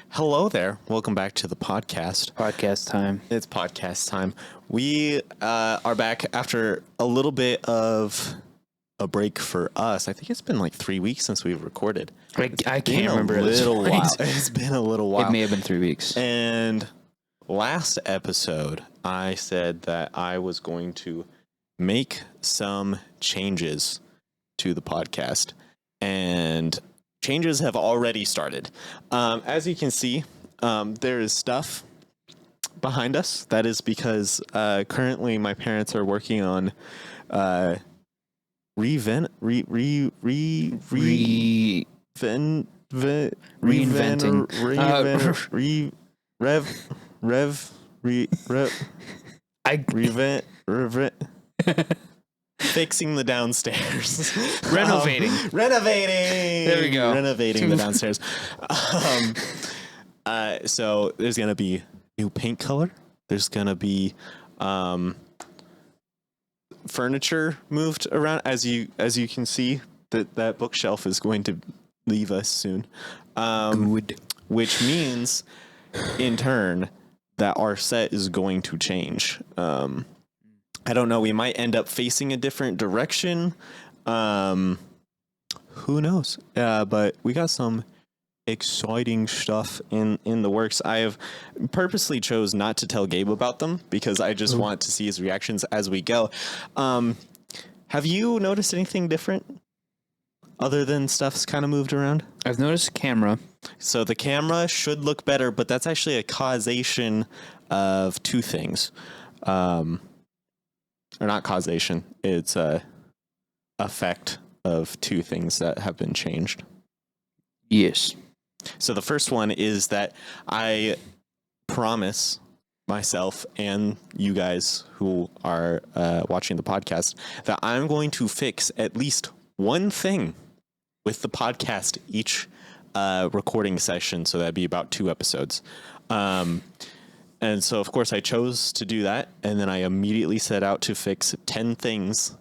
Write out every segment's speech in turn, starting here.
Hello there. Welcome back to the podcast. Podcast time. It's podcast time. We are back after a little bit of a break for us. I think it's been like 3 weeks since we've recorded. I can't remember. It's been a little while. It may have been 3 weeks. And last episode, I said that I was going to make some changes to the podcast. And changes have already started. As you can see, there is stuff behind us. That is because currently my parents are working on reinventing fixing the downstairs. Renovating. There we go. Renovating the downstairs. So there's going to be new paint color. There's going to be furniture moved around. As you can see, that bookshelf is going to leave us soon. Good. Which means, in turn, that our set is going to change. I don't know. We might end up facing a different direction. Who knows? But we got some exciting stuff in the works. I have purposely chose not to tell Gabe about them because I just want to see his reactions as we go. Have you noticed anything different other than stuff's kind of moved around? I've noticed a camera. So the camera should look better, but that's actually a causation of two things. Or not causation, it's a effect of two things that have been changed. Yes. So the first one is that I promise myself and you guys who are watching the podcast that I'm going to fix at least one thing with the podcast each recording session. So that'd be about 2 episodes. And so, of course, I chose to do that, and then I immediately set out to fix 10 things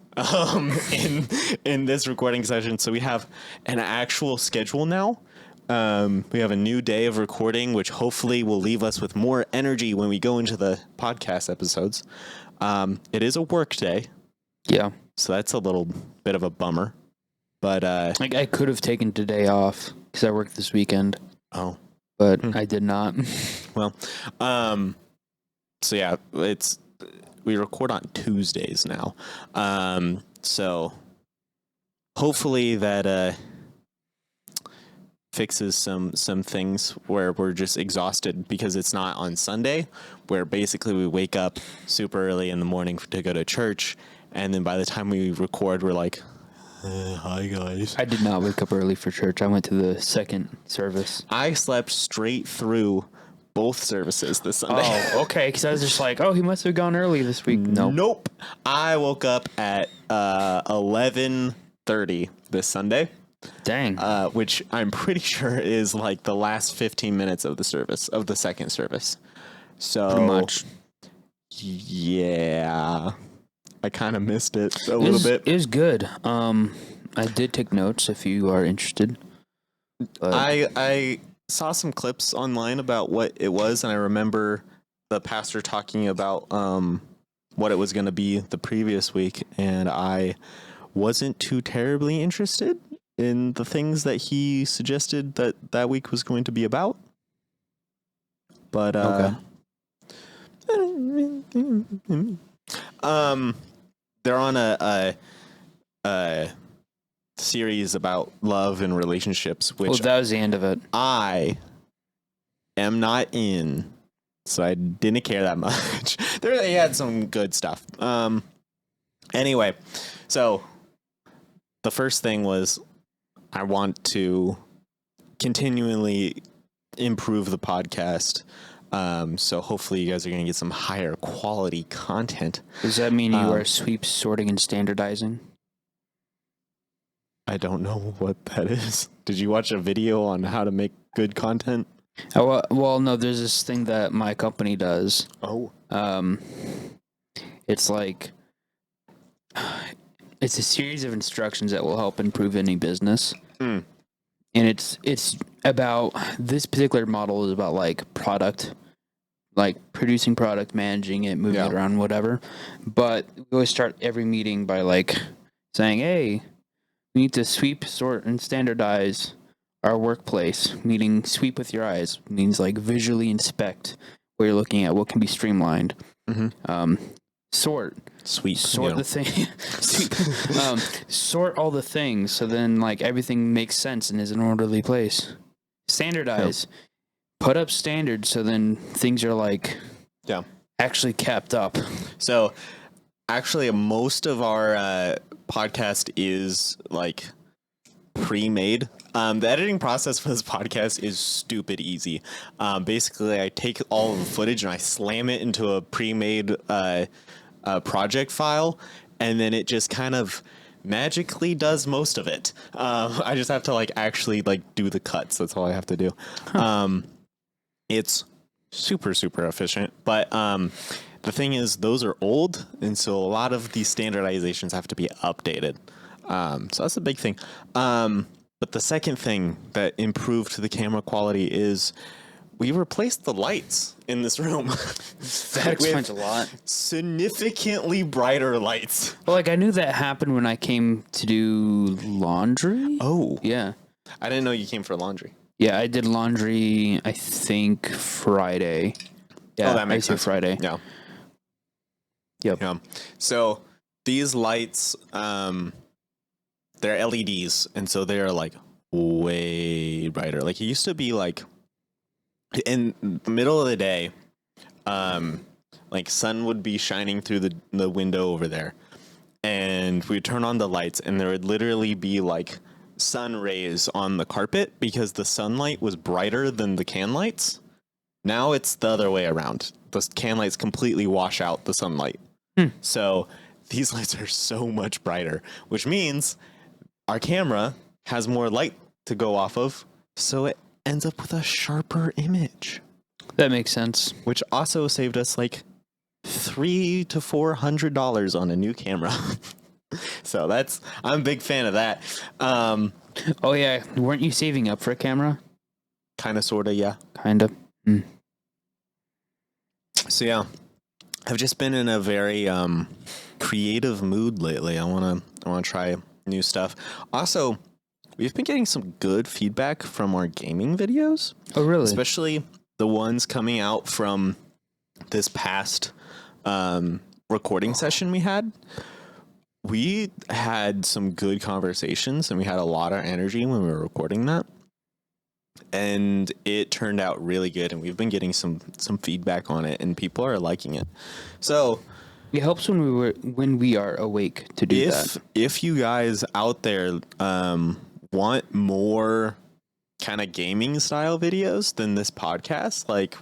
in this recording session. So we have an actual schedule now. We have a new day of recording, which hopefully will leave us with more energy when we go into the podcast episodes. It is a work day. Yeah. So that's a little bit of a bummer. But I could have taken today off because I worked this weekend. Oh. But I did not. Well, so yeah, we record on Tuesdays now. So hopefully that fixes some things where we're just exhausted because it's not on Sunday, where basically we wake up super early in the morning to go to church, and then by the time we record, we're like, hi guys. I did not wake up early for church. I went to the second service. I slept straight through both services this Sunday. Oh, okay. Because I was just like, he must have gone early this week. Nope. I woke up at 11:30 this Sunday. Dang. Which I'm pretty sure is like the last 15 minutes of the service, of the second service. So pretty much. Yeah. I kind of missed it a little bit. It was good. I did take notes if you are interested. But I saw some clips online about what it was, and I remember the pastor talking about what it was going to be the previous week, and I wasn't too terribly interested in the things that he suggested that week was going to be about. But okay. They're on a series about love and relationships, which that was the end of it. I am not in, so I didn't care that much. They had some good stuff. Anyway, so the first thing was I want to continually improve the podcast. So hopefully you guys are going to get some higher quality content. Does that mean you are sweep, sorting, and standardizing? I don't know what that is. Did you watch a video on how to make good content? Well, no, there's this thing that my company does. Oh. It's like, it's a series of instructions that will help improve any business. Mm. And it's about this particular model is about like product, like producing product, managing it, moving it around, whatever. But we always start every meeting by like saying, "Hey, we need to sweep, sort, and standardize our workplace." Meaning, sweep with your eyes means like visually inspect what you're looking at, what can be streamlined. Sort. Sort the thing. Sort all the things so then like everything makes sense and is in an orderly place. Standardize. Put up standards so then things are like actually kept up. So actually most of our podcast is like pre-made. The editing process for this podcast is stupid easy. Basically I take all of the footage and I slam it into a pre-made project file, and then it just kind of magically does most of it. I just have to like actually like do the cuts. That's all I have to do. It's super efficient, but the thing is those are old, and so a lot of these standardizations have to be updated. So that's a big thing. But the second thing that improved the camera quality is we replaced the lights in this room. That explains a lot. Significantly brighter lights. Well, like I knew that happened when I came to do laundry. Oh. Yeah. I didn't know you came for laundry. Yeah, I did laundry, I think Friday. Yeah, that makes sense. Friday. Yeah. Yep. Yeah. So these lights, they're LEDs, and so they're like way brighter. Like it used to be like in the middle of the day, like sun would be shining through the window over there, and we'd turn on the lights and there would literally be like sun rays on the carpet because the sunlight was brighter than the can lights. Now it's the other way around. The can lights completely wash out the sunlight. So these lights are so much brighter, which means our camera has more light to go off of, so it ends up with a sharper image. That makes sense. Which also saved us like $300 to $400 on a new camera. So I'm a big fan of that. Oh yeah, weren't you saving up for a camera? Kind of, sort of, yeah. Kind of. So yeah, I've just been in a very creative mood lately. I wanna try new stuff. Also, we've been getting some good feedback from our gaming videos. Oh, really? Especially the ones coming out from this past recording session we had. We had some good conversations and we had a lot of energy when we were recording that. And it turned out really good, and we've been getting some feedback on it, and people are liking it. So it helps when we are awake to do that. If you guys out there want more kind of gaming style videos than this podcast, like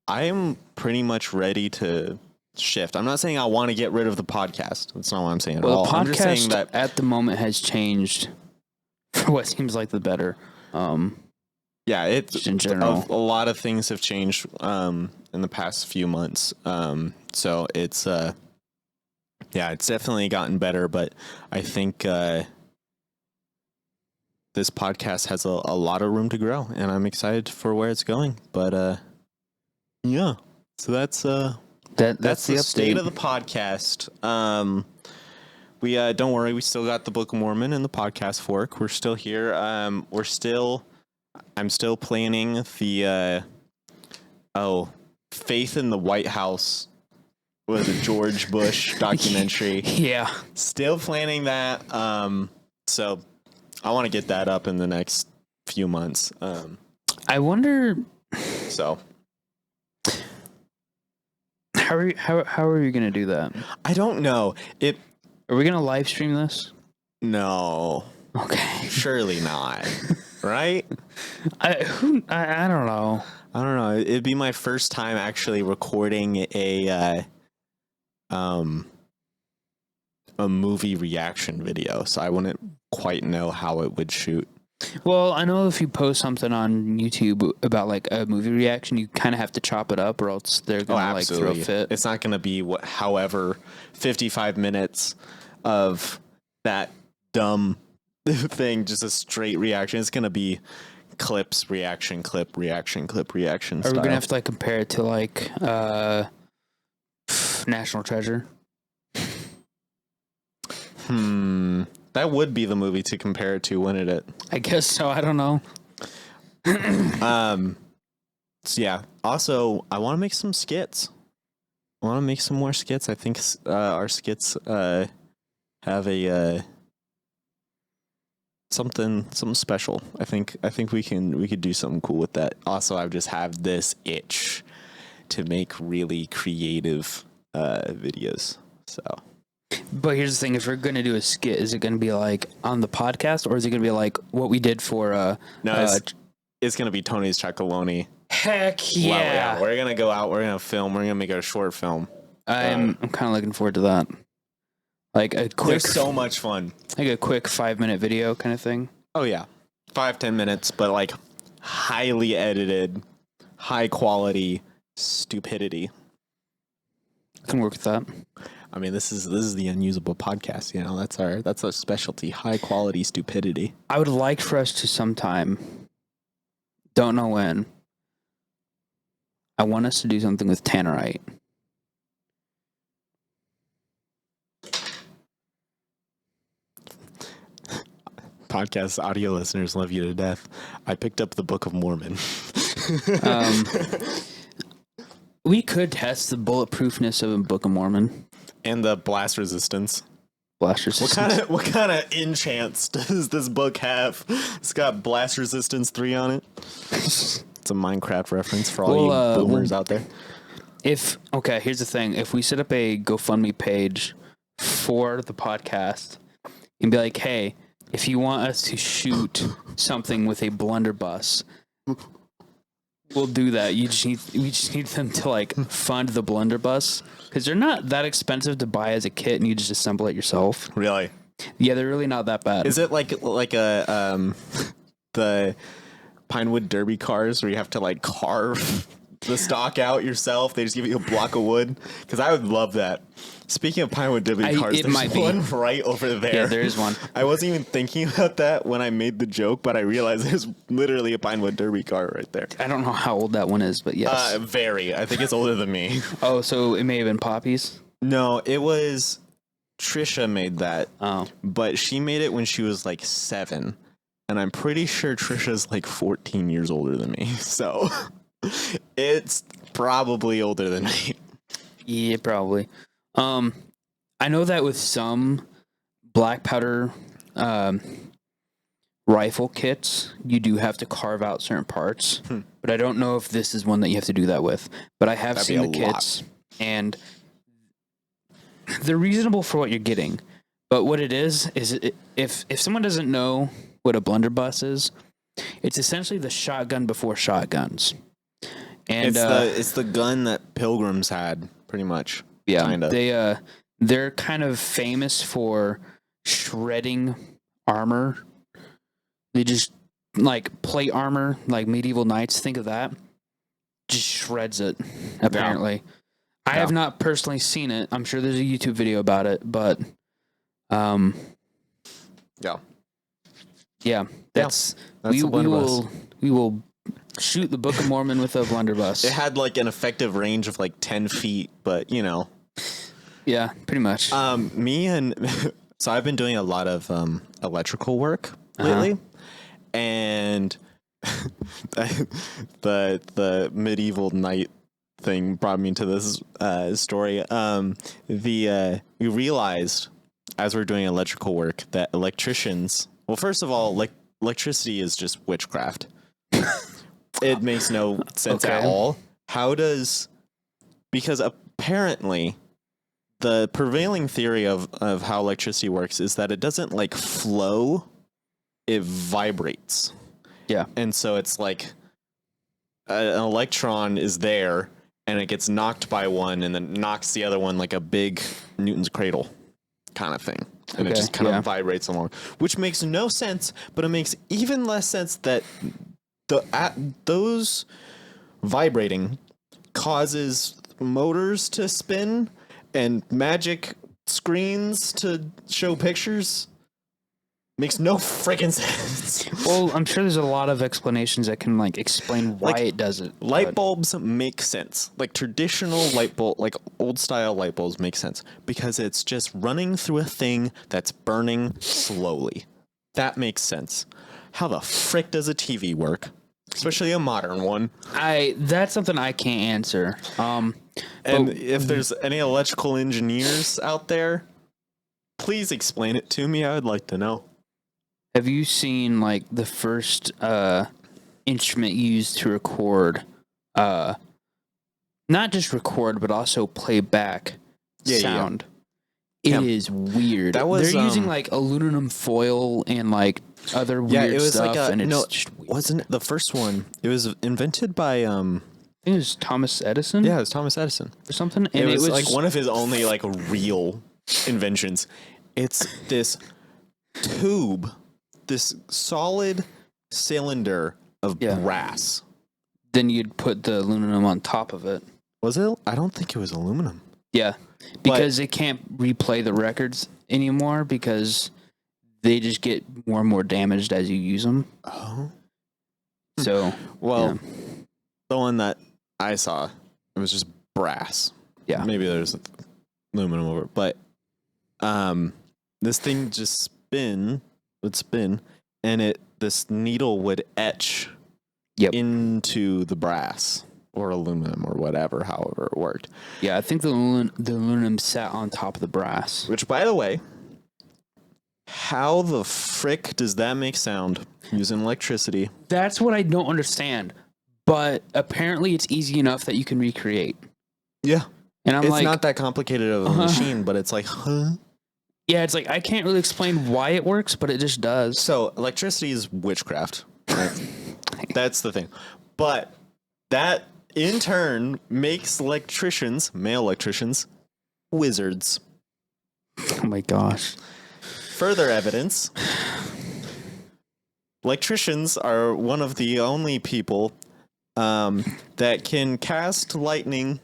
I am pretty much ready to shift. I'm not saying I want to get rid of the podcast. That's not what I'm saying at all. I'm just saying that at the moment has changed for what seems like the better. Yeah, it's in general. A lot of things have changed in the past few months. So it's it's definitely gotten better, but I think this podcast has a lot of room to grow, and I'm excited for where it's going. But yeah, so that's the state of the podcast. We don't worry, we still got the Book of Mormon and the podcast fork. We're still here. I'm still planning the Faith in the White House was a George Bush documentary. Yeah. Still planning that. So I want to get that up in the next few months. I wonder. So how are you going to do that? I don't know. Are we going to live stream this? No. Okay. Surely not. Right? I don't know. I don't know. It'd be my first time actually recording a movie reaction video, so I wouldn't quite know how it would shoot. Well, I know if you post something on YouTube about like a movie reaction, you kind of have to chop it up, or else they're gonna like throw a fit. It's not gonna be however 55 minutes of that dumb thing, just a straight reaction. It's gonna be clips, reaction clip, reaction clip, reaction Are we style. gonna have to like compare it to like National Treasure? That would be the movie to compare it to, wouldn't it? I guess so. I don't know. So yeah. Also, I want to make some skits. I want to make some more skits. I think our skits have a something special. I think we could do something cool with that. Also, I just have this itch to make really creative videos. So, But here's the thing: if we're gonna do a skit, is it gonna be like on the podcast, or is it gonna be like what we did for? no, it's gonna be Tony's Chocolonely. Heck Well, yeah, we're gonna go out. We're gonna film. We're gonna make a short film. I'm kind of looking forward to that. Like a quick, They're so much fun. like a quick 5-minute video kind of thing. Oh yeah, 5-10 minutes, but like highly edited, high quality stupidity. I can work with that. I mean, this is the Unusable podcast. You know, that's our specialty. High quality stupidity. I would like for us to sometime, don't know when, I want us to do something with Tannerite. Podcast audio listeners love you to death. I picked up the Book of Mormon. We could test the bulletproofness of a Book of Mormon. And the blast resistance. Blast resistance. What kind of enchants does this book have? It's got blast resistance 3 on it. It's a Minecraft reference for all you boomers out there. Here's the thing. If we set up a GoFundMe page for the podcast and be like, hey, if you want us to shoot something with a blunderbuss, we'll do that. We just need them to like fund the blunderbuss because they're not that expensive to buy as a kit, and you just assemble it yourself. Really? Yeah, they're really not that bad. Is it like a the Pinewood Derby cars where you have to like carve the stock out yourself? They just give you a block of wood? Because I would love that. Speaking of Pinewood Derby cars, there's one right over there. Yeah, there is one. I wasn't even thinking about that when I made the joke, but I realized there's literally a Pinewood Derby car right there. I don't know how old that one is, but yes. Very. I think it's older than me. Oh, so it may have been Poppy's? No, it was Trisha made that. Oh. But she made it when she was like 7. And I'm pretty sure Trisha's like 14 years older than me. So it's probably older than me. Yeah, probably. I know that with some black powder rifle kits, you do have to carve out certain parts, but I don't know if this is one that you have to do that with. But I have seen the kits, and they're reasonable for what you're getting. But what it is if someone doesn't know what a blunderbuss is, it's essentially the shotgun before shotguns. And it's the gun that pilgrims had, pretty much. Yeah, kinda. They're kind of famous for shredding armor. They just like plate armor, like medieval knights. Think of that. Just shreds it. Apparently, yeah. I have not personally seen it. I'm sure there's a YouTube video about it, but yeah. That's we will shoot the Book of Mormon with a blunderbuss. It had like an effective range of like 10 feet, but you know. Yeah, pretty much. So I've been doing a lot of electrical work lately, and the medieval knight thing brought me into this story. We realized as we're doing electrical work that electricians. Well, first of all, electricity is just witchcraft. It makes no sense at all. Because apparently the prevailing theory of how electricity works is that it doesn't like flow, it vibrates. Yeah. And so it's like an electron is there and it gets knocked by one and then knocks the other one like a big Newton's cradle kind of thing. And it just kind of vibrates along, which makes no sense, but it makes even less sense that those vibrating causes motors to spin and magic screens to show pictures. Makes no freaking sense. Well, I'm sure there's a lot of explanations that can like explain why Like, it does it. Light bulbs make sense. Like traditional light bulb, like old style light bulbs make sense because it's just running through a thing that's burning slowly. That makes sense. How the frick does a TV work? Especially a modern one. That's something I can't answer. And if there's any electrical engineers out there, please explain it to me. I would like to know. Have you seen like the first instrument used to record, not just record, but also play back sound? Yeah. It is weird. That was, They're using like aluminum foil and like other weird it was stuff, like and it's just weird. wasn't it the first one? It was invented by I think it was Thomas Edison. Yeah, it was Thomas Edison or something. And it was like one of his only like real inventions. It's this tube, this solid cylinder of brass. Then you'd put the aluminum on top of it. Was it? I don't think it was aluminum. Yeah, because they can't replay the records anymore because they just get more and more damaged as you use them. Oh. So, the one that I saw, it was just brass. Yeah. Maybe there's aluminum over it, but this thing just would spin, and this needle would etch into the brass or aluminum or whatever, however it worked. Yeah, I think the aluminum sat on top of the brass. Which, by the way, how the frick does that make sound using electricity? That's what I don't understand. But apparently it's easy enough that you can recreate. Yeah. And I'm it's not that complicated of a machine, but it's like, Yeah, it's like, I can't really explain why it works, but it just does. So electricity is witchcraft. Right? That's the thing. But that, in turn, makes male electricians, wizards. Oh my gosh. Further evidence. Electricians are one of the only people that can cast lightning.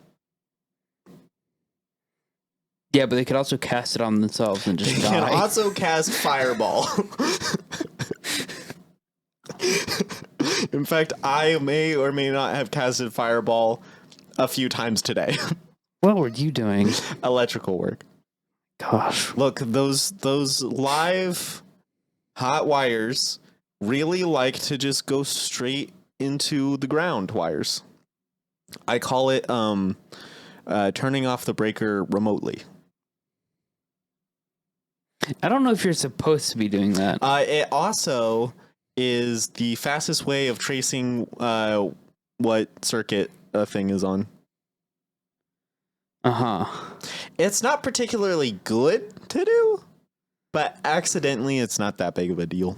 Yeah, but they could also cast it on themselves and just die. They can also cast fireball. In fact, I may or may not have casted fireball a few times today. What were you doing? Electrical work. Gosh. Look, those live hot wires really like to just go straight into the ground wires. I call it turning off the breaker remotely. I don't know if you're supposed to be doing that. It also is the fastest way of tracing what circuit a thing is on. Uh-huh. It's not particularly good to do, but accidentally it's not that big of a deal.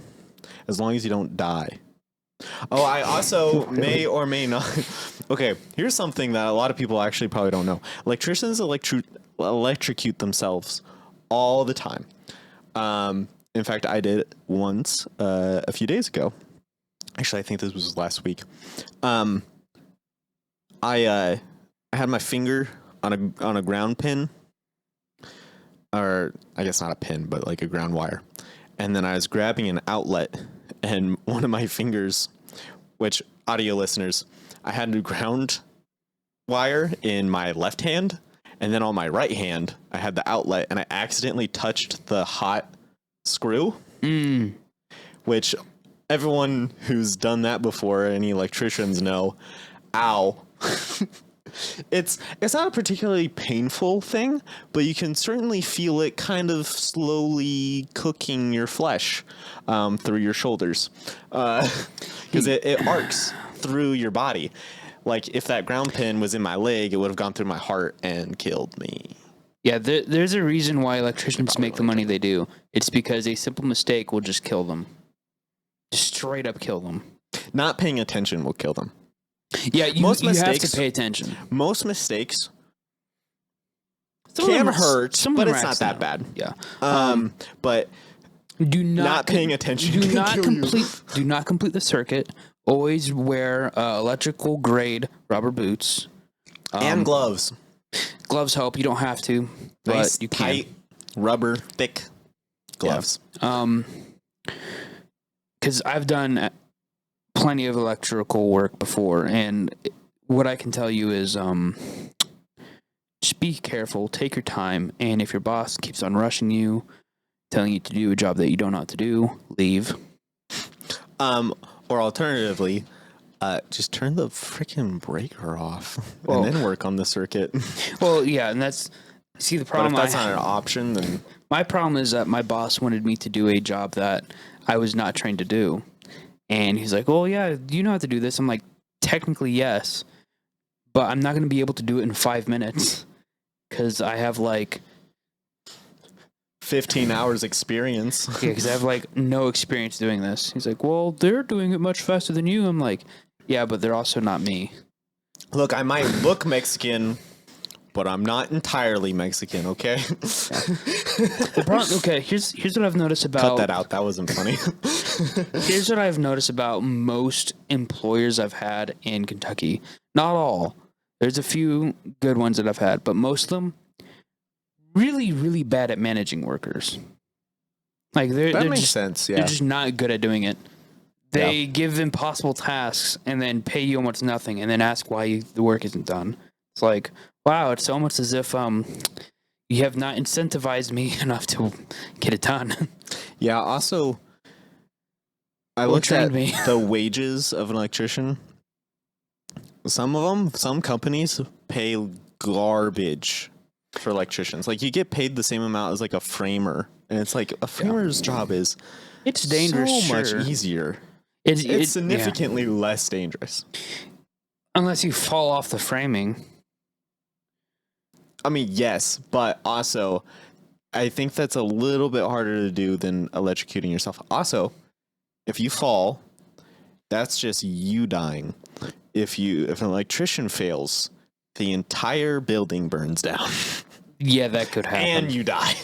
As long as you don't die. Oh, I also may or may not. Okay, here's something that a lot of people actually probably don't know. Electricians electrocute themselves all the time. In fact, I did it once a few days ago. Actually, I think this was last week. I had my finger on a ground pin, or I guess not a pin, but like a ground wire. And then I was grabbing an outlet, and one of my fingers, which audio listeners, I had a ground wire in my left hand, and then on my right hand, I had the outlet, and I accidentally touched the hot screw, which everyone who's done that before, any electricians know, ow. It's not a particularly painful thing, but you can certainly feel it kind of slowly cooking your flesh through your shoulders because it arcs through your body. Like if that ground pin was in my leg, it would have gone through my heart and killed me. Yeah, there's a reason why electricians make the money they do. It's because a simple mistake will just kill them. Just straight up kill them. Not paying attention will kill them. Yeah, you have to pay attention. Most mistakes can hurt, but it's not that bad. Yeah. But not paying attention. Do not complete the circuit. Always wear electrical grade rubber boots and gloves. Gloves help. You don't have to, Nice, but you can. Tight, rubber, thick gloves. Yeah. because I've done plenty of electrical work before, and what I can tell you is just be careful, take your time, and if your boss keeps on rushing you, telling you to do a job that you don't know how to do, leave. Or alternatively, just turn the freaking breaker off Well- and then work on the circuit. Well, yeah, and that's see the But problem. if that's not an option, then My problem is that my boss wanted me to do a job that I was not trained to do. And he's like, "Well, yeah, do you know how to do this?" I'm like, "Technically, yes, but I'm not going to be able to do it in 5 minutes because I have like 15 hours experience. because I have like no experience doing this." He's like, "Well, they're doing it much faster than you." I'm like, "Yeah, but they're also not me." Look, I might look Mexican, but I'm not entirely Mexican, okay? The problem, okay, here's what I've noticed about Cut that out. That wasn't funny. Here's what I've noticed about most employers I've had in Kentucky. Not all. There's a few good ones that I've had, but most of them really, really bad at managing workers. Like That they're makes just, sense, They're yeah. just not good at doing it. They give impossible tasks and then pay you almost nothing, and then ask why the work isn't done. It's like, wow, it's almost as if you have not incentivized me enough to get it done. Yeah, also, I Well, looked train at me. the wages of an electrician. Some companies pay garbage for electricians. Like, you get paid the same amount as like a framer. And it's like, a framer's job is It's dangerous, so much sure. easier. It's It's yeah. significantly less dangerous. Unless you fall off the framing. I mean, yes, but also, I think that's a little bit harder to do than electrocuting yourself. Also, if you fall, that's just you dying. If an electrician fails, the entire building burns down Yeah, that could happen. and you die.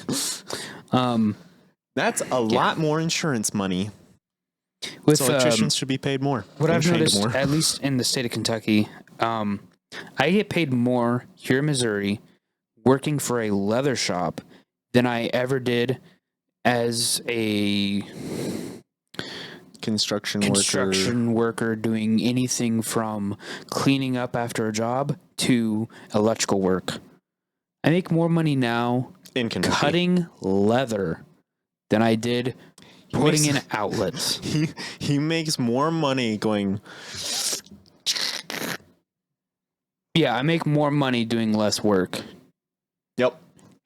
That's a lot more insurance money. With So electricians should be paid more. what and I've trained noticed, more. at least in the state of Kentucky, I get paid more here in Missouri working for a leather shop than I ever did as a construction worker doing anything from cleaning up after a job to electrical work. I make more money now in Kentucky. cutting leather than I did putting in outlets. He makes more money going. Yeah, I make more money doing less work. Yep.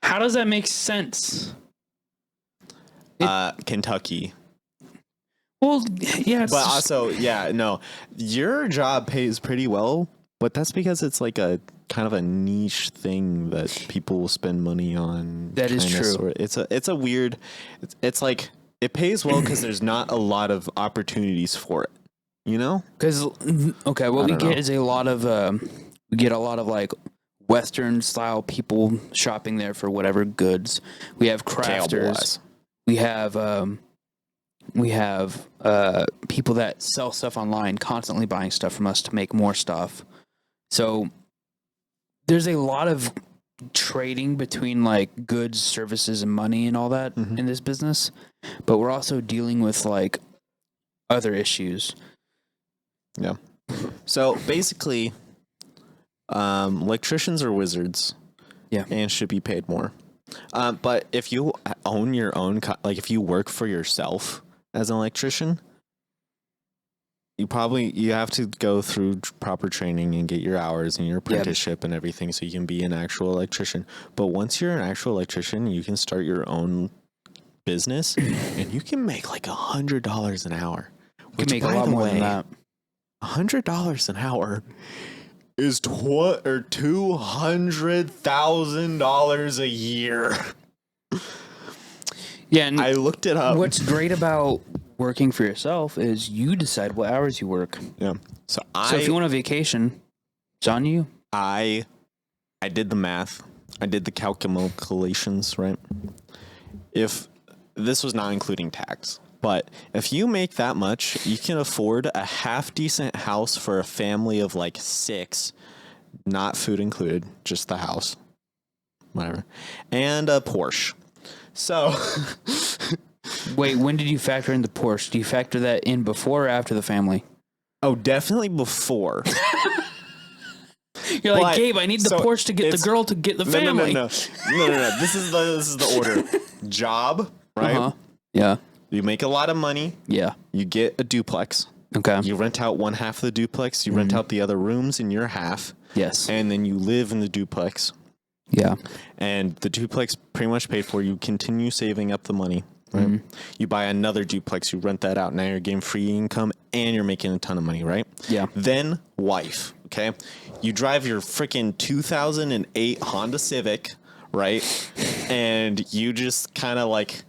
How does that make sense? Kentucky. Well, yeah, it's But just- also, yeah, no, your job pays pretty well, but that's because it's like a kind of a niche thing that people will spend money on. That is true. It's a weird. It's like it pays well because there's not a lot of opportunities for it. You know? Because okay, what we get is a lot of we get a lot of like Western style people shopping there for whatever goods. We have crafters. We have people that sell stuff online, constantly buying stuff from us to make more stuff. So there's a lot of trading between like goods, services, and money and all that in this business. But we're also dealing with like other issues. Yeah. So basically, electricians are wizards. Yeah. And should be paid more. But if you own your own, like if you work for yourself as an electrician, you have to go through proper training and get your hours and your apprenticeship and everything so you can be an actual electrician. But once you're an actual electrician, you can start your own business and you can make like $100 an hour. You can make a lot more than that. $100 an hour is $200,000 a year. Yeah, and I looked it up. what's great about working for yourself is you decide what hours you work. Yeah. So if you want a vacation, it's on you. I did the math. I did the calculations, right? If this was not including tax, but if you make that much, you can afford a half decent house for a family of like 6, not food included, just the house, whatever, and a Porsche. So Wait, when did you factor in the Porsche? Do you factor that in before or after the family? Oh, definitely before. You're like, But- Gabe, I need the so Porsche to get the it's- girl to get the No. family. No. This is the order. Job, right? Uh-huh. Yeah. You make a lot of money. Yeah. You get a duplex. Okay. You rent out one half of the duplex. You rent out the other rooms in your half. Yes. And then you live in the duplex. Yeah. And the duplex pretty much paid for. You continue saving up the money. Right? You buy another duplex. You rent that out. Now you're getting free income and you're making a ton of money, right? Yeah. Then wife. Okay. You drive your freaking 2008 Honda Civic, right? And you just kind of like,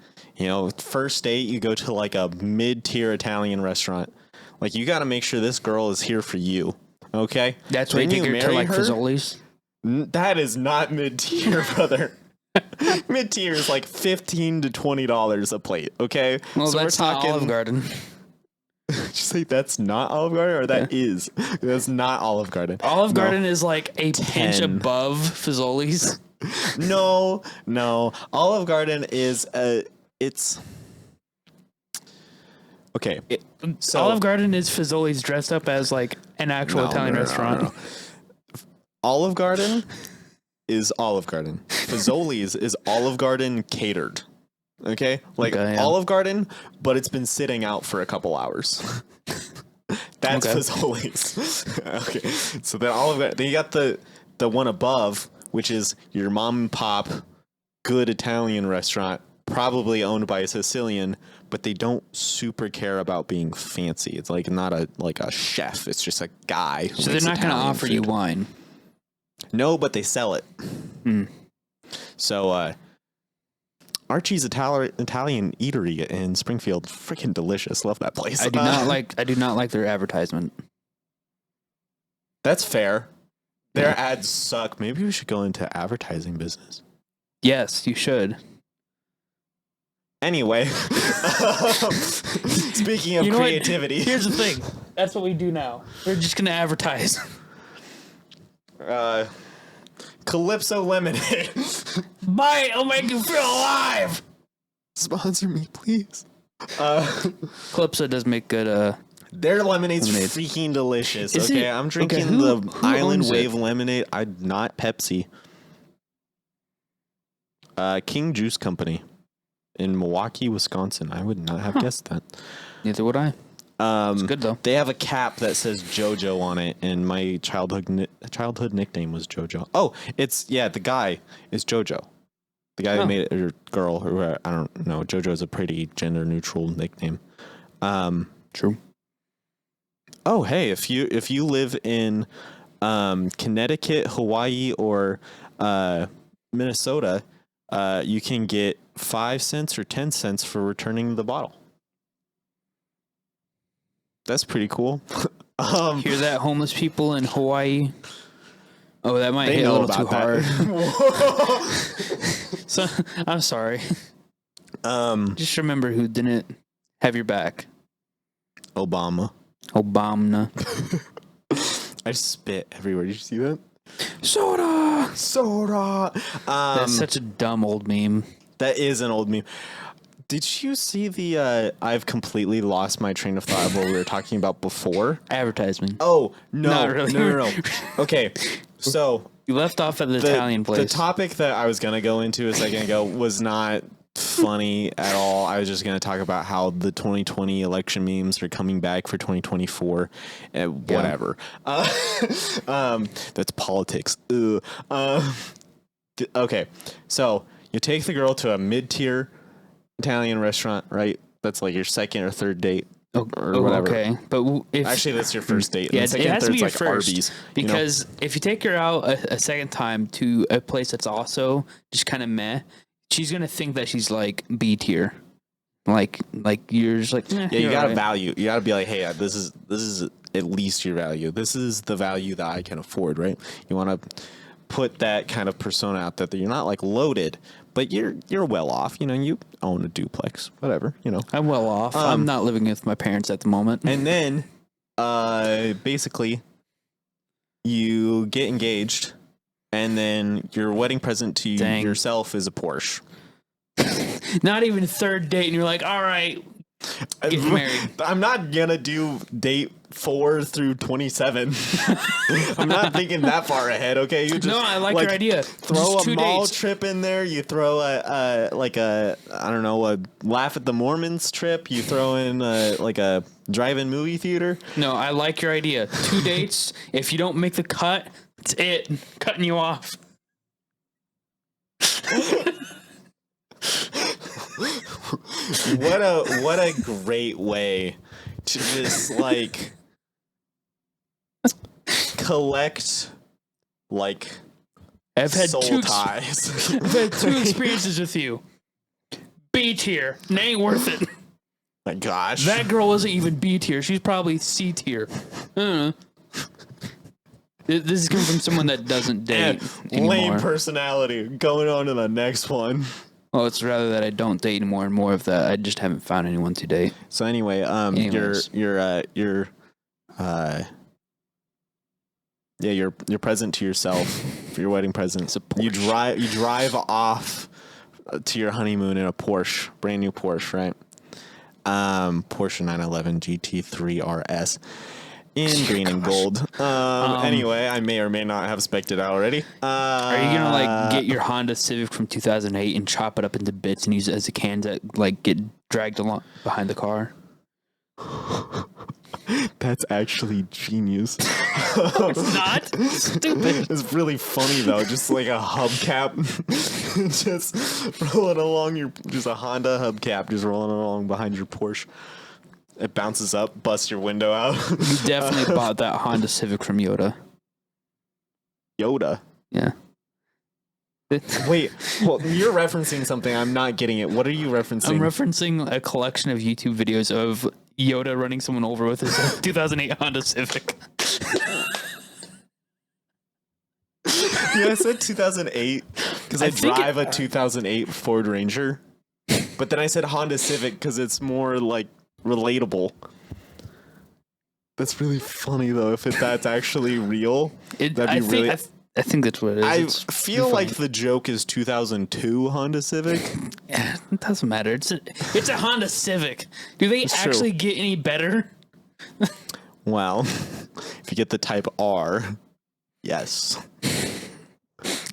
first date, you go to like a mid-tier Italian restaurant. Like, you got to make sure this girl is here for you. Okay. That's why you take her to like Fazoli's. That is not mid-tier, brother. Mid-tier is like $15 to $20 a plate. Okay. Well, so that's not Olive Garden. Just say that's not Olive Garden, or that is. That's not Olive Garden. Olive Garden is like a 10. pinch above Fazoli's. No. Olive Garden is it's okay. So Olive Garden is Fazoli's dressed up as like an actual Italian restaurant. No. Olive Garden is Olive Garden. Fazoli's is Olive Garden catered. Okay? Like Olive Garden, but it's been sitting out for a couple hours. That's Fazoli's. Okay. So then Olive Garden, then you got the one above, which is your mom and pop good Italian restaurant, probably owned by a Sicilian, but they don't super care about being fancy. It's like not a chef. It's just a guy. So they're not going to offer you wine. No, but they sell it. So Archie's Italian Eatery in Springfield, freaking delicious. Love that place. I do not like their advertisement. That's fair. Their ads suck. Maybe we should go into advertising business. Yes, you should. Anyway, speaking of creativity, here's the thing. That's what we do now. We're just going to advertise. Calypso Lemonade. Buy it. It'll make you feel alive. Sponsor me, please. Calypso does make good their lemonade's freaking delicious. Is okay, it? I'm drinking Who Island owns Wave it? lemonade. Not Pepsi. King Juice Company in Milwaukee, Wisconsin. I would not have guessed that. Neither would I. It's good though. They have a cap that says JoJo on it, and my childhood nickname was JoJo. Oh, the guy is JoJo. The guy who made it, or girl, or I don't know. JoJo is a pretty gender neutral nickname. True. Oh, hey, if you live in Connecticut, Hawaii, or Minnesota, you can get 5 cents or 10 cents for returning the bottle. That's pretty cool. Hear that, homeless people in Hawaii? Oh, that might They hit a know little too about hard. So, I'm sorry. Just remember who didn't have your back. Obama. I spit everywhere. Did you see that? Soda. That's such a dumb old meme. That is an old meme. Did you see the I've completely lost my train of thought of what we were talking about before? Advertisement. Oh, no. Not really. No. Okay. So You left off at the Italian place. The topic that I was going to go into a second ago was not funny at all. I was just going to talk about how the 2020 election memes are coming back for 2024 and whatever. That's politics. Okay. So you take the girl to a mid-tier Italian restaurant, right? That's like your second or third date. Or whatever. Okay, but if actually that's your first date. Yeah, and second, it has to be your like first. Arby's, because if you take her out a second time to a place that's also just kind of meh, she's gonna think that she's like B tier. Like you're just like you gotta value. You gotta be like, hey, this is at least your value. This is the value that I can afford, right? You want to put that kind of persona out that you're not like loaded, but you're well off. You own a duplex, whatever. I'm well off. I'm not living with my parents at the moment. And then, basically, you get engaged, and then your wedding present to yourself is a Porsche. Not even third date, and you're like, all right, get married. I'm not gonna do date 4 through 27. I'm not thinking that far ahead. Okay, you just No, I like your idea. Throw Just a 2 mall dates. trip in there. You throw a laugh at the Mormons trip. You throw in a drive-in movie theater. No, I like your idea. 2 dates. If you don't make the cut, it's it. Cutting you off. What a great way to just like collect like I've had soul two ties. I've had 2 experiences with you. B tier. It ain't worth it. My gosh. That girl wasn't even B tier. She's probably C tier. I don't know. This is coming from someone that doesn't date anymore. Lame personality. Going on to the next one. Well, it's rather that I don't date anymore and more of that I just haven't found anyone to date. So anyway, Anyways. your present to yourself for your wedding present. It's a Porsche. You drive off to your honeymoon in a Porsche, brand new Porsche, right? Porsche 911 GT3 RS in green and gold. Anyway, I may or may not have spec'd it out already. Are you gonna like get your Honda Civic from 2008 and chop it up into bits and use it as a can to like get dragged along behind the car? That's actually genius. It's not stupid. It's really funny though, just like a hubcap, just rolling along just a Honda hubcap, just rolling along behind your Porsche. It bounces up, busts your window out. You definitely bought that Honda Civic from Yoda. Yoda. Yeah. Wait, well, you're referencing something. I'm not getting it. What are you referencing? I'm referencing a collection of YouTube videos of Yoda running someone over with his 2008 Honda Civic. Yeah, I said 2008 because I drive a 2008 Ford Ranger, but then I said Honda Civic because it's more like relatable. That's really funny though. If that's actually real, that'd be really. I think that's what it is. I feel like the joke is 2002 Honda Civic. Yeah, it doesn't matter. It's a Honda Civic. Do they actually get any better? Well, if you get the Type R, yes.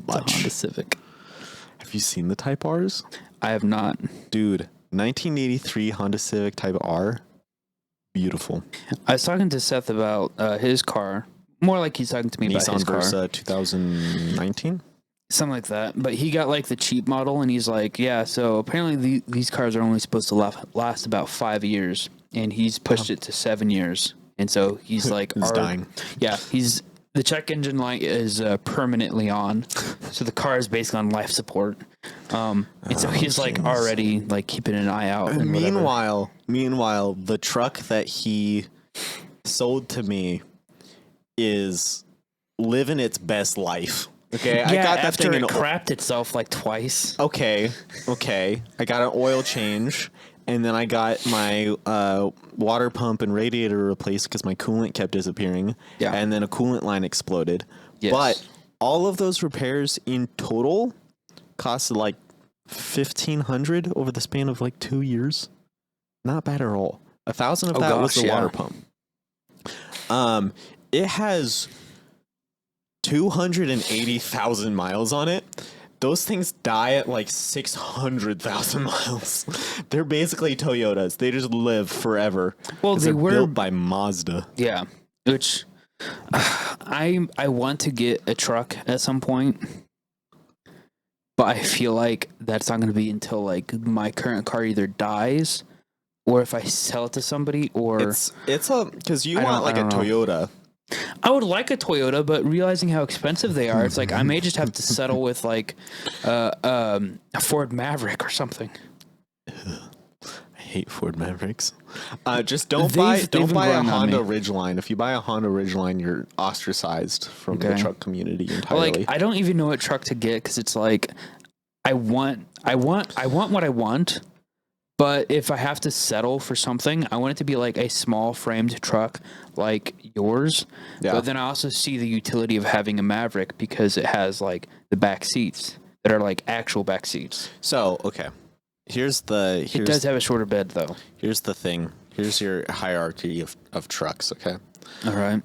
Much. Honda Civic. Have you seen the Type Rs? I have not. Dude, 1983 Honda Civic Type R. Beautiful. I was talking to Seth about his car. More like he's talking to me about his car. Nissan Versa 2019? Something like that. But he got like the cheap model and he's like, yeah, so apparently these cars are only supposed to last about 5 years. And he's pushed it to 7 years. And so he's like... He's dying. Yeah, the check engine light is permanently on. So the car is basically on life support. And so he's like already like keeping an eye out. And meanwhile, the truck that he sold to me is living its best life. Okay, yeah, I got that after thing it crapped itself like twice. Okay. I got an oil change, and then I got my water pump and radiator replaced because my coolant kept disappearing. Yeah, and then a coolant line exploded. Yes. But all of those repairs in total costed like $1,500 over the span of like 2 years. Not bad at all. 1,000 of that was the water pump. It has 280,000 miles on it. Those things die at like 600,000 miles. They're basically Toyotas. They just live forever. Well, they were built by Mazda. Yeah, which I want to get a truck at some point, but I feel like that's not going to be until like my current car either dies, or if I sell it to somebody, or it's because you want like a Toyota. I would like a Toyota, but realizing how expensive they are, it's like I may just have to settle with like a Ford Maverick or something. I hate Ford Mavericks. Just don't buy a Honda Ridgeline. If you buy a Honda Ridgeline, you're ostracized from the truck community entirely. Like I don't even know what truck to get because it's like I want what I want. But if I have to settle for something, I want it to be like a small framed truck like yours. Yeah. But then I also see the utility of having a Maverick because it has like the back seats that are like actual back seats. So, okay. It does have a shorter bed, though. Here's the thing. Here's your hierarchy of trucks. Okay. All right.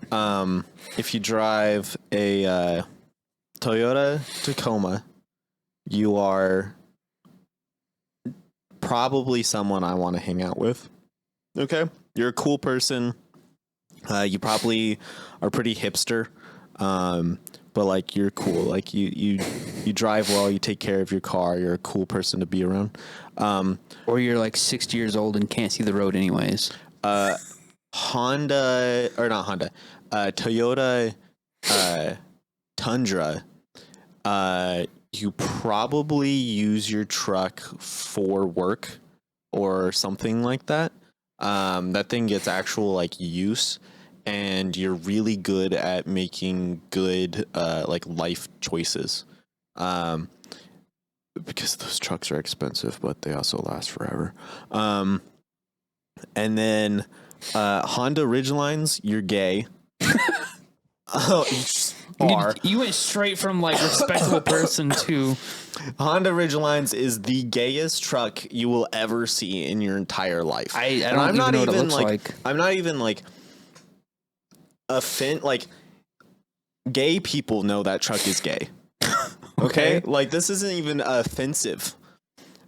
If you drive a Toyota Tacoma, you are probably someone I want to hang out with. Okay. You're a cool person. You probably are pretty hipster. But like you're cool. Like you drive well, you take care of your car, you're a cool person to be around. Or you're like 60 years old and can't see the road anyways. Toyota Tundra, you probably use your truck for work or something like that. That thing gets actual like use, and you're really good at making good like life choices. Because those trucks are expensive, but they also last forever. And then Honda Ridgelines, you're gay. Oh, you went straight from like respectable person to Honda Ridgelines is the gayest truck you will ever see in your entire life. I don't even know what it looks like. I'm not even like gay people know that truck is gay. Okay? Like this isn't even offensive.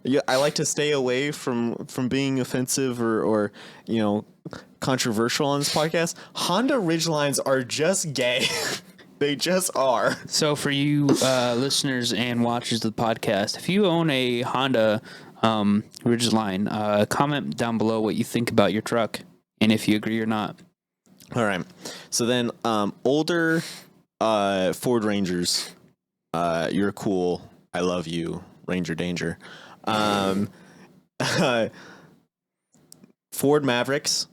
Yeah, I like to stay away from being offensive or controversial on this podcast. Honda Ridgelines are just gay. They just are. So for you listeners and watchers of the podcast, if you own a Honda Ridgeline, comment down below what you think about your truck and if you agree or not. All right. So then older Ford Rangers, you're cool. I love you. Ranger danger. Ford Mavericks.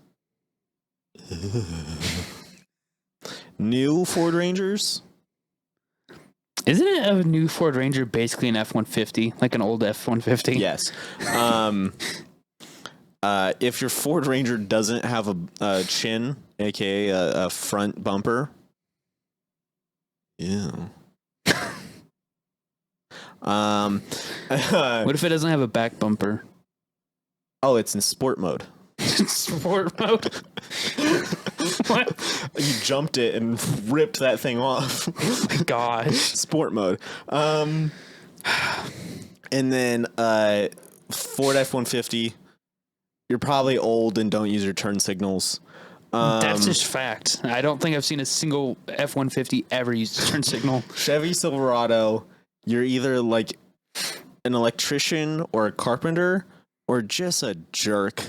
New Ford Rangers. Isn't it a new Ford Ranger basically an F-150, like an old F-150? Yes. If your Ford Ranger doesn't have a chin, aka a front bumper, ew. What if it doesn't have a back bumper? Oh, it's in sport mode. Sport mode. What? You jumped it and ripped that thing off. Oh my gosh. Sport mode. And then Ford F-150. You're probably old and don't use your turn signals. That's just fact. I don't think I've seen a single F-150 ever use a turn signal. Chevy Silverado. You're either like an electrician or a carpenter or just a jerk.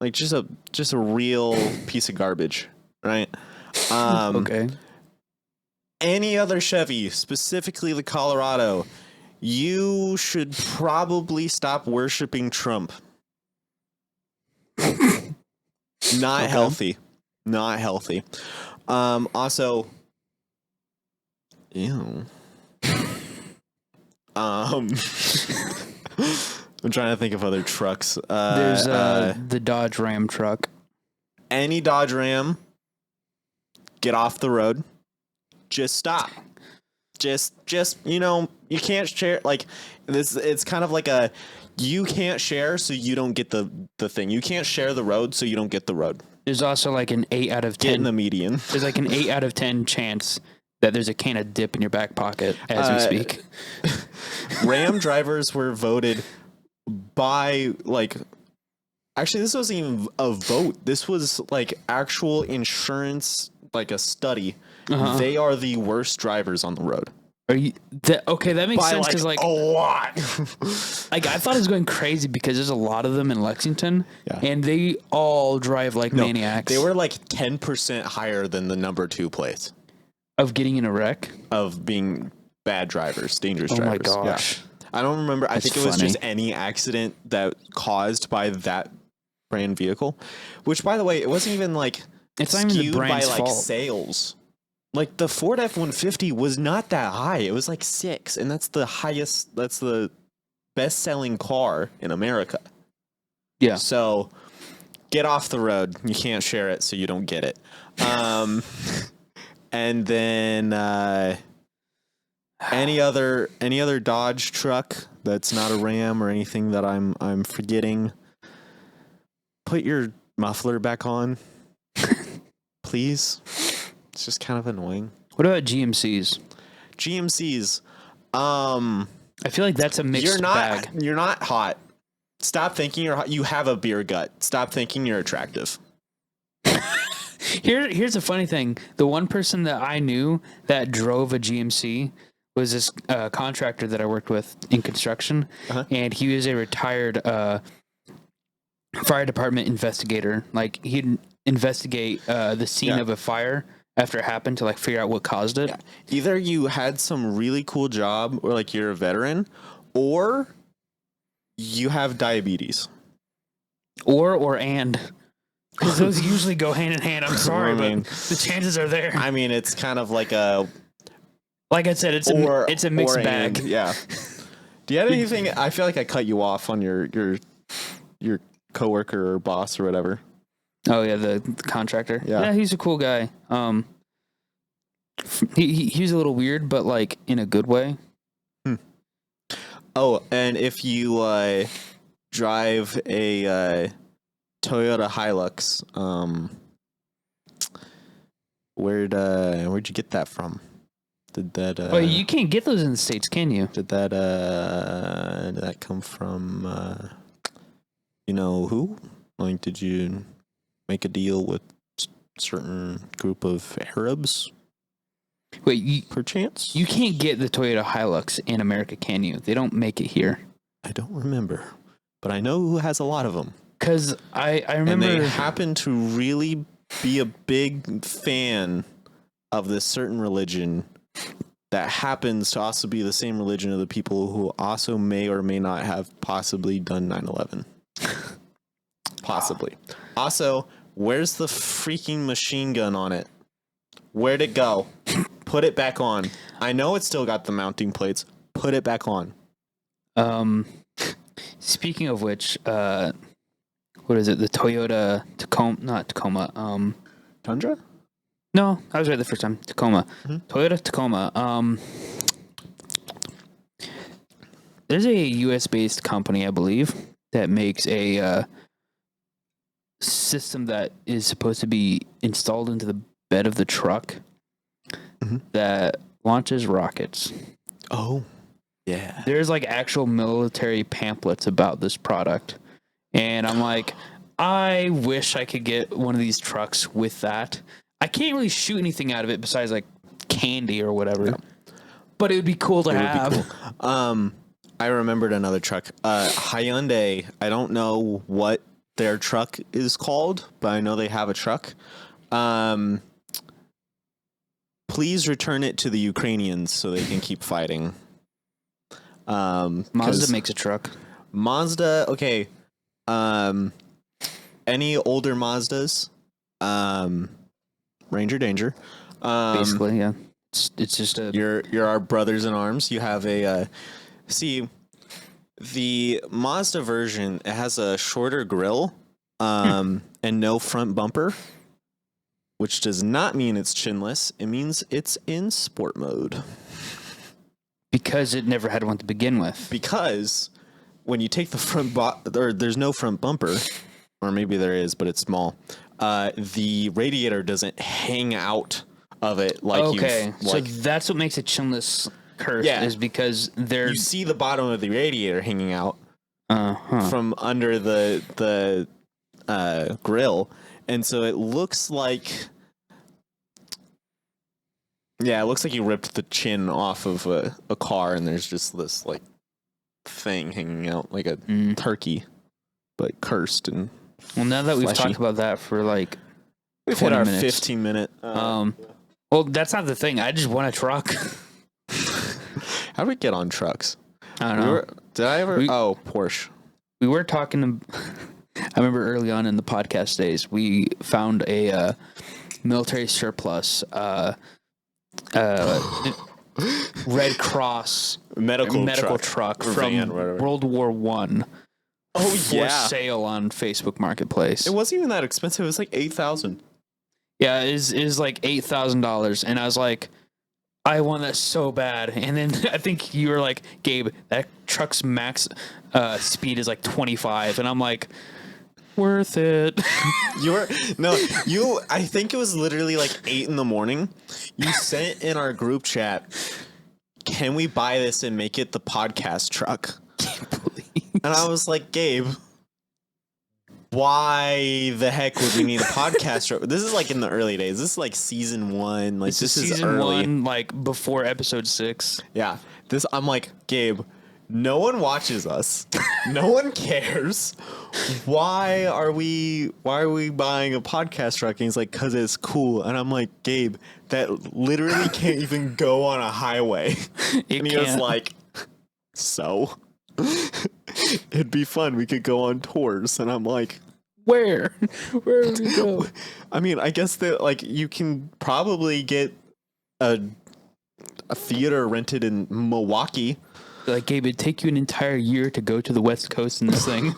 Like just a real piece of garbage, right? Okay. Any other Chevy, specifically the Colorado, you should probably stop worshiping Trump. Not healthy. Not healthy. Also, ew. I'm trying to think of other trucks. There's the Dodge Ram truck. Any Dodge Ram, get off the road. Just stop. Just you can't share like this. It's kind of like you can't share, so you don't get the thing. You can't share the road, so you don't get the road. There's also like an 8 out of 10. Get in the median. There's like an 8 out of 10 chance that there's a can of dip in your back pocket as we speak. Ram drivers were voted by actually this wasn't even a vote. This was like actual insurance, like a study. Uh-huh. They are the worst drivers on the road. Are you okay? That makes sense because like a lot. Like I thought it was going crazy because there's a lot of them in Lexington, and they all drive like maniacs. They were like 10% higher than the number 2 place of getting in a wreck, of being bad drivers, dangerous drivers. Oh my gosh! Yeah. I don't remember. That's I think it was just any accident that caused by that brand vehicle. Which, by the way, it wasn't even like it's not even the brand's by like fault. sales. Like the Ford F-150 was not that high. It was like 6, and that's the highest. That's the best-selling car in America. Yeah. So get off the road. You can't share it, so you don't get it. And then any other Dodge truck that's not a Ram or anything that I'm forgetting, put your muffler back on, please. It's just kind of annoying. What about GMCs? GMCs. I feel like that's a mixed bag. You're not hot. Stop thinking you're hot. You have a beer gut. Stop thinking you're attractive. Here's a funny thing. The one person that I knew that drove a GMC was this contractor that I worked with in construction, and he was a retired fire department investigator. Like, he'd investigate the scene of a fire after it happened to like figure out what caused it. Yeah. Either you had some really cool job, or like you're a veteran, or you have diabetes. And. Because those usually go hand in hand. I'm sorry, but the chances are there. I mean, it's kind of like a... Like I said, it's a mixed bag. Yeah. Do you have anything... I feel like I cut you off on your coworker or boss or whatever. Oh, yeah, the contractor. Yeah, he's a cool guy. He's a little weird, but like in a good way. Oh, and if you drive a... Toyota Hilux. Where'd you get that from? Did that? Well, you can't get those in the States, can you? Did that come from? You know who? Like, did you make a deal with certain group of Arabs? Wait, perchance? You can't get the Toyota Hilux in America, can you? They don't make it here. I don't remember, but I know who has a lot of them. Because I remember... And they happen to really be a big fan of this certain religion that happens to also be the same religion of the people who also may or may not have possibly done 9/11. Possibly. Also, where's the freaking machine gun on it? Where'd it go? Put it back on. I know it's still got the mounting plates. Put it back on. Speaking of which... what is it? The Toyota Tacoma, not Tacoma. Tundra? No, I was right the first time. Tacoma. Mm-hmm. Toyota Tacoma. There's a US-based company, I believe, that makes a system that is supposed to be installed into the bed of the truck that launches rockets. Oh, yeah. There's like actual military pamphlets about this product. And I'm like, I wish I could get one of these trucks with that. I can't really shoot anything out of it besides like candy or whatever. Yeah. But it would be cool to have. Cool. I remembered another truck. Hyundai, I don't know what their truck is called, but I know they have a truck. Please return it to the Ukrainians so they can keep fighting. Mazda makes a truck. Mazda, okay. Any older Mazdas, Ranger Danger. Basically, yeah. It's just a... You're our brothers in arms. You have a... see, the Mazda version, it has a shorter grille and no front bumper, which does not mean it's chinless. It means it's in sport mode. Because it never had one to begin with. Because... when you take the front or there's no front bumper, or maybe there is, but it's small. The radiator doesn't hang out of it like. Okay, so that's what makes it chinless curse. Yeah, is because you see the bottom of the radiator hanging out from under the grill, and so it looks like. Yeah, it looks like you ripped the chin off of a car, and there's just this like thing hanging out like a turkey, but cursed and well. Now that we've talked about that for like we've hit our 15-minute. Well, that's not the thing. I just want a truck. How do we get on trucks? I don't know. Did I ever? Porsche. We were talking. I remember early on in the podcast days, we found a military surplus. Red Cross medical truck from World War I. Oh yeah, for sale on Facebook Marketplace. It wasn't even that expensive. It was like $8,000. Yeah, it is like $8,000, and I was like, I want that so bad. And then I think you were like, Gabe, that truck's max speed is like 25. And I'm like, worth it. I think it was literally like 8 a.m. You sent in our group chat, can we buy this and make it the podcast truck? And I was like, Gabe, why the heck would we need a podcast truck? This is like in the early days. This is like season 1. Like this is season early. 1, like before episode 6. Yeah. I'm like, Gabe, no one watches us. No one cares. Why are we buying a podcast truck? And he's like, cause it's cool. And I'm like, Gabe, that literally can't even go on a highway. And he was like, so it'd be fun. We could go on tours. And I'm like, where would we go? I mean, I guess that like you can probably get a theater rented in Milwaukee. Like, Gabe, it'd take you an entire year to go to the West Coast in this thing.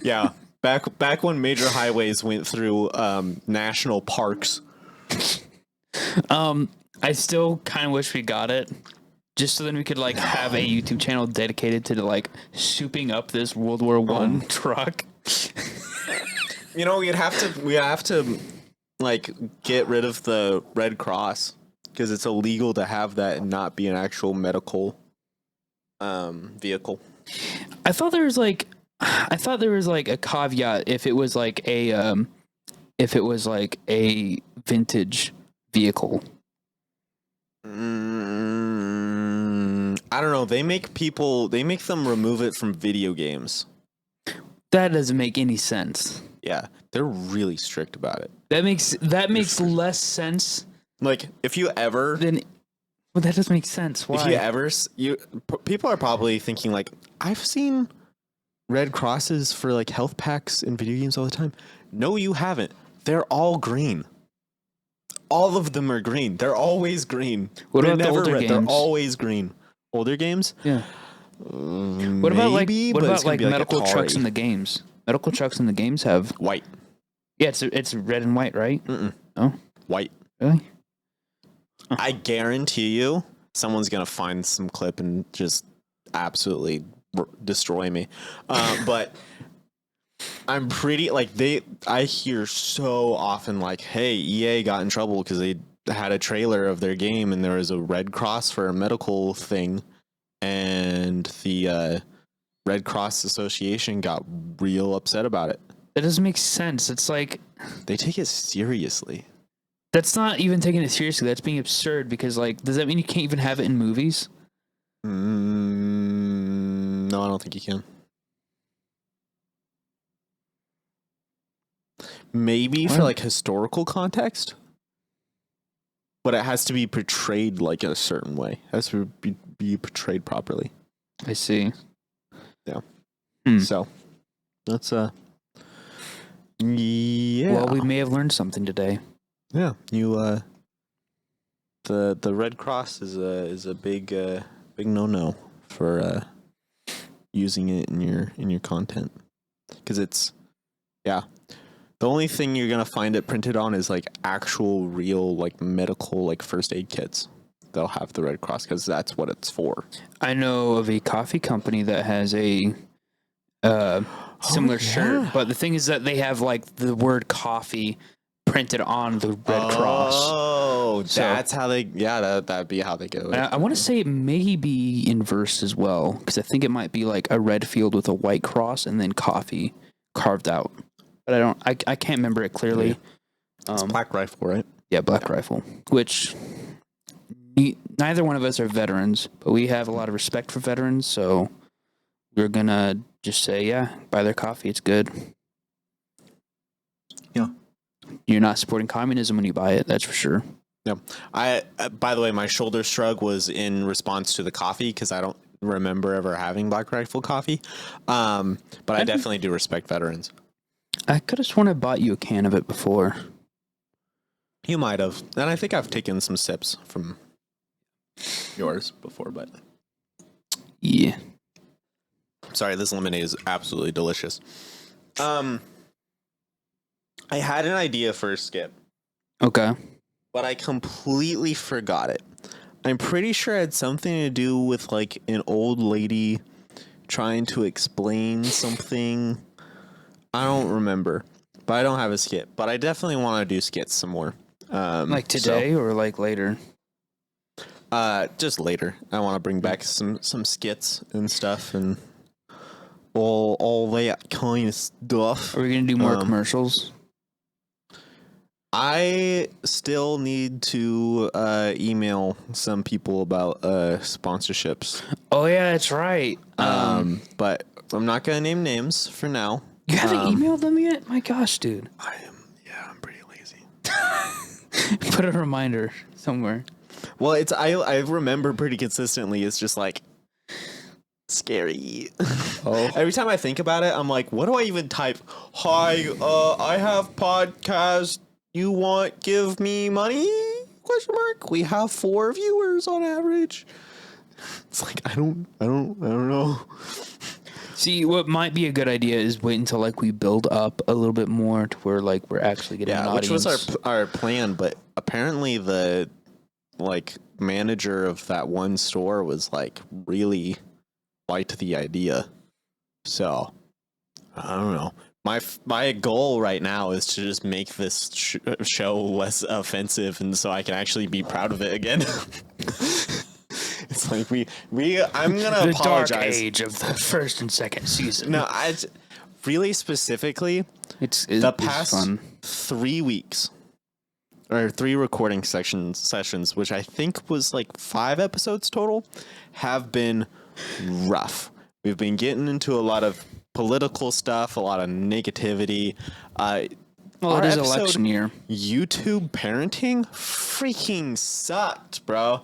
Yeah, back when major highways went through national parks. I still kind of wish we got it, just so then we could like have a YouTube channel dedicated to like souping up this World War I truck. You know, we have to like get rid of the Red Cross because it's illegal to have that and not be an actual medical vehicle. I thought there was like a caveat if it was like a vintage vehicle. I don't know. They make them remove it from video games. That doesn't make any sense. Yeah, they're really strict about it. That makes less sense. Like if you ever well, that doesn't make sense. Why? If you ever people are probably thinking like, I've seen Red Crosses for like health packs in video games all the time. No, you haven't. They're all green. All of them are green. They're always green. What about the older games? They're always green. Older games? Yeah. What about like medical trucks in the games? Medical trucks in the games have white. Yeah, it's red and white, right? Oh, white. Really? I guarantee you, someone's gonna find some clip and just absolutely destroy me. But I'm pretty like I hear so often like, hey, EA got in trouble because they had a trailer of their game and there was a Red Cross for a medical thing, and the Red Cross Association got real upset about it. That doesn't make sense. It's like they take it seriously. That's not even taking it seriously. That's being absurd because, like, does that mean you can't even have it in movies? No, I don't think you can. Maybe for like historical context, but it has to be portrayed like in a certain way. It has to be portrayed properly. I see. Yeah. So that's yeah. Well, we may have learned something today. Yeah, you the Red Cross is a big no for using it in your content, because it's the only thing you're gonna find it printed on is like actual real like medical like first aid kits. They'll have the Red Cross because that's what it's for. I know of a coffee company that has a similar shirt, but the thing is that they have like the word coffee printed on the Red Cross. Oh, that's how they. Yeah, that'd be how they go. I want to say it may be inverse as well, because I think it might be like a red field with a white cross and then coffee carved out. But I can't remember it clearly. It's Black Rifle, right? Yeah, Black Rifle. Which neither one of us are veterans, but we have a lot of respect for veterans, so we're gonna just say, buy their coffee. It's good. Yeah. You're not supporting communism when you buy it, that's for sure. Yeah. By the way, my shoulder shrug was in response to the coffee because I don't remember ever having Black Rifle coffee. But I definitely do respect veterans. I could have sworn I bought you a can of it before. You might have. And I think I've taken some sips from yours before, but yeah. Sorry, this lemonade is absolutely delicious. I had an idea for a skip. Okay. but I completely forgot it. I'm pretty sure it had something to do with like an old lady trying to explain something. I don't remember, but I don't have a skit. But I definitely want to do skits some more. Like today or like later? Just later. I want to bring back some skits and stuff and all that kind of stuff. Are we gonna do more commercials? I still need to email some people about sponsorships. Oh yeah, that's right. But I'm not gonna name names for now. You haven't emailed them yet? My gosh, dude. I'm pretty lazy. Put a reminder somewhere. Well, I remember pretty consistently. It's just like scary. Oh. Every time I think about it, I'm like, what do I even type? Hi, I have podcast. You want give me money? Question mark. We have 4 viewers on average. It's like I don't know. See, what might be a good idea is wait until like we build up a little bit more to where like we're actually getting an audience. Which was our plan, but apparently the like manager of that one store was like really liked the idea. So I don't know. My goal right now is to just make this show less offensive, and so I can actually be proud of it again. It's like I'm gonna the apologize. Dark age of the first and second season. No, I really specifically. It's the past 3 weeks or 3 recording sessions, which I think was like 5 episodes total, have been rough. We've been getting into a lot of political stuff, a lot of negativity. Well, it is election year. YouTube parenting freaking sucked, bro.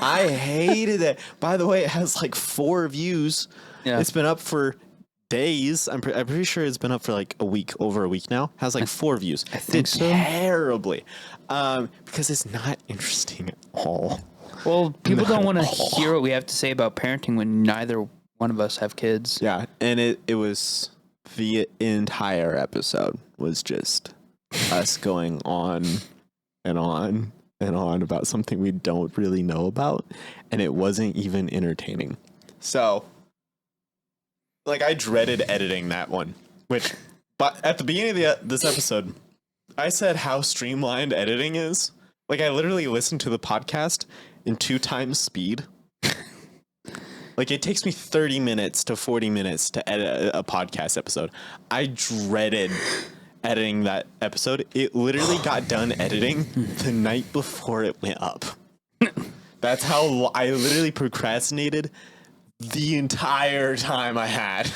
I hated it. By the way, it has like 4 views. Yeah. It's been up for days. I'm pretty sure it's been up for like over a week now. Has like 4 views. I think so. Terribly. Because it's not interesting at all. Well, people don't want to hear what we have to say about parenting when neither one of us have kids. Yeah, and it was the entire episode was just us going on and on and on about something we don't really know about, and it wasn't even entertaining. So, like, I dreaded editing that one. But at the beginning of this episode, I said how streamlined editing is. Like, I literally listened to the podcast in 2 times speed. Like, it takes me 30 minutes to 40 minutes to edit a podcast episode. I dreaded editing that episode. It literally got done editing the night before it went up. That's how I literally procrastinated the entire time I had.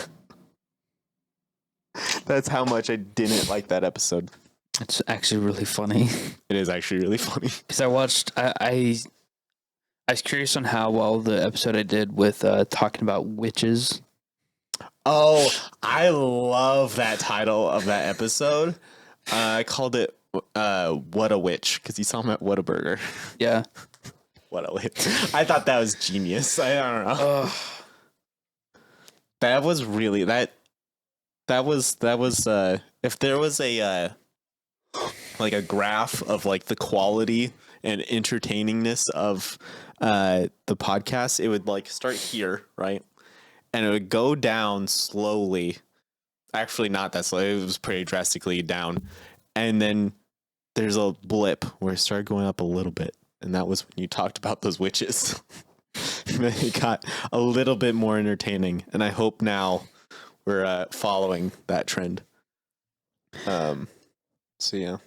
That's how much I didn't like that episode. It's actually really funny. It is actually really funny. Because I watched... I was curious on how well the episode I did with talking about witches. Oh, I love that title of that episode. I called it What a Witch, because you saw him at Whataburger. Yeah. What a witch. I thought that was genius. I don't know. That was really that was if there was a like a graph of like the quality and entertainingness of the podcast, it would like start here, right? And it would go down slowly. Actually, not that slow. It was pretty drastically down. And then there's a blip where it started going up a little bit. And that was when you talked about those witches. Then it got a little bit more entertaining. And I hope now we're following that trend. So, yeah.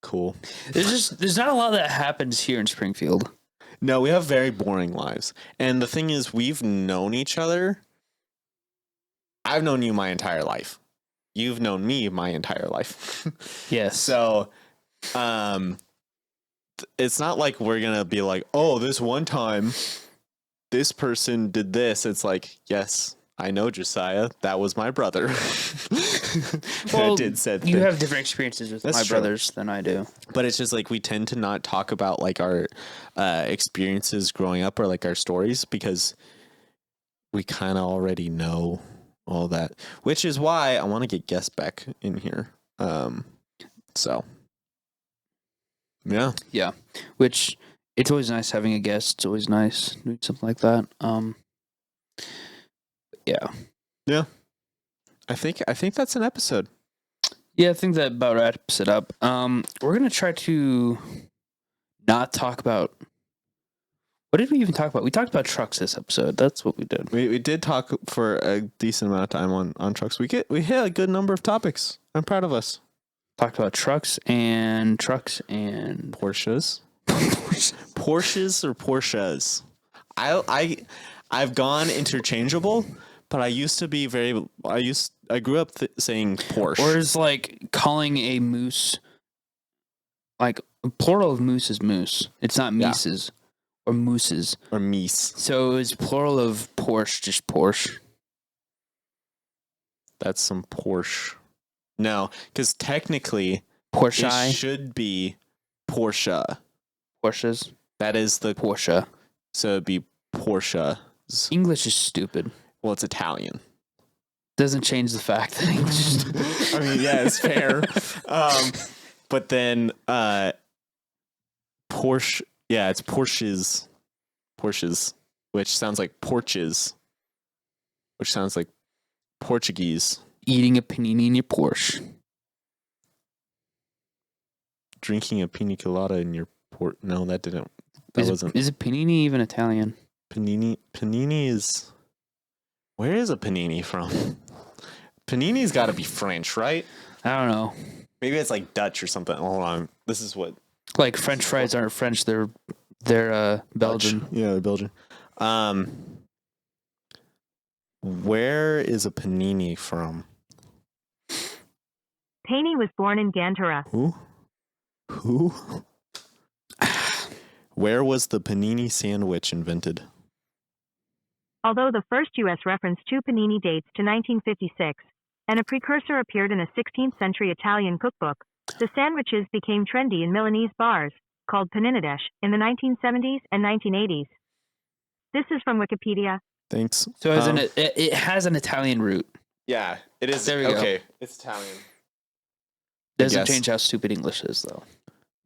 Cool. There's not a lot that happens here in Springfield. No, we have very boring lives. And the thing is, we've known each other. I've known you my entire life. You've known me my entire life. Yes. So, it's not like we're going to be like, oh, this one time this person did this. It's like, yes, I know Josiah. That was my brother. Well, did said you have different experiences with my brothers than I do. But it's just like we tend to not talk about like our experiences growing up or like our stories because we kind of already know all that, which is why I want to get guests back in here. So Yeah. Yeah, which it's always nice having a guest. It's always nice doing something like that. Yeah. Yeah. I think that's an episode. Yeah, I think that about wraps it up. We're gonna try to not talk about. What did we even talk about? We talked about trucks this episode. That's what we did. We did talk for a decent amount of time on trucks. We hit a good number of topics. I'm proud of us. Talked about trucks and Porsches. Porsches or Porsches? I've gone interchangeable, but I used to be I grew up saying Porsche. Or is like calling a moose, like plural of moose is moose. It's not mises or mooses or meese. So it was plural of Porsche, just Porsche. That's some Porsche. No, because technically Porsche it should be Porsche. Porsches. That is the Porsche. So it'd be Porsche. English is stupid. Well, it's Italian. Doesn't change the fact that English is stupid. I mean, yeah, it's fair. But then Porsche, yeah, it's Porsches, which sounds like porches, which sounds like Portuguese. Eating a panini in your Porsche. Drinking a pina colada in your port. No, that didn't. That wasn't. Is it panini even Italian? Panini is. Where is a panini from? Panini's got to be French, right? I don't know. Maybe it's like Dutch or something. Hold on. This is what. Like French fries aren't French. They're Belgian. Dutch. Yeah, they're Belgian. Where is a panini from? Panini was born in Gantara. Who? Where was the panini sandwich invented? Although the first U.S. reference to panini dates to 1956, and a precursor appeared in a 16th century Italian cookbook, the sandwiches became trendy in Milanese bars, called paninadesh, in the 1970s and 1980s. This is from Wikipedia. Thanks. So it has an Italian root. Yeah, it is. There we go. Okay, it's Italian. Doesn't change how stupid English is, though.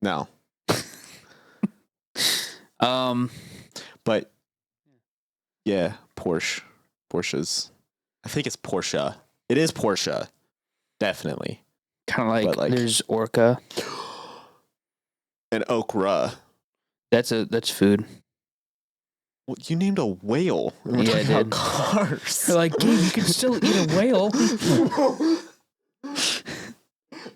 No. But yeah, Porsches. I think it's Porsche. It is Porsche, definitely. Kind of like there's Orca and Okra. That's food. Well, you named a whale. And we're talking about cars. You're like, Gabe, you can still eat a whale.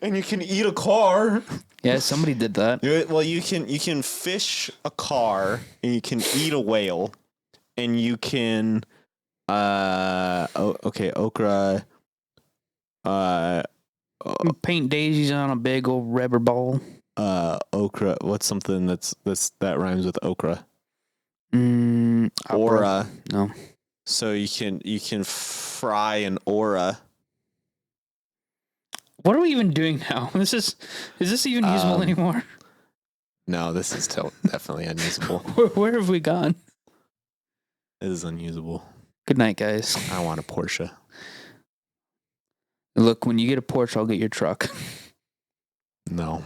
And you can eat a car. Yeah, somebody did that. Well, you can fish a car, and you can eat a whale, and you can okra. Paint daisies on a big old rubber ball. Okra. What's something that rhymes with okra? Aura. No. So you can fry an aura. What are we even doing now? Is this even usable anymore? No, this is definitely unusable. Where have we gone? It is unusable. Good night, guys. I want a Porsche. Look, when you get a Porsche, I'll get your truck. No.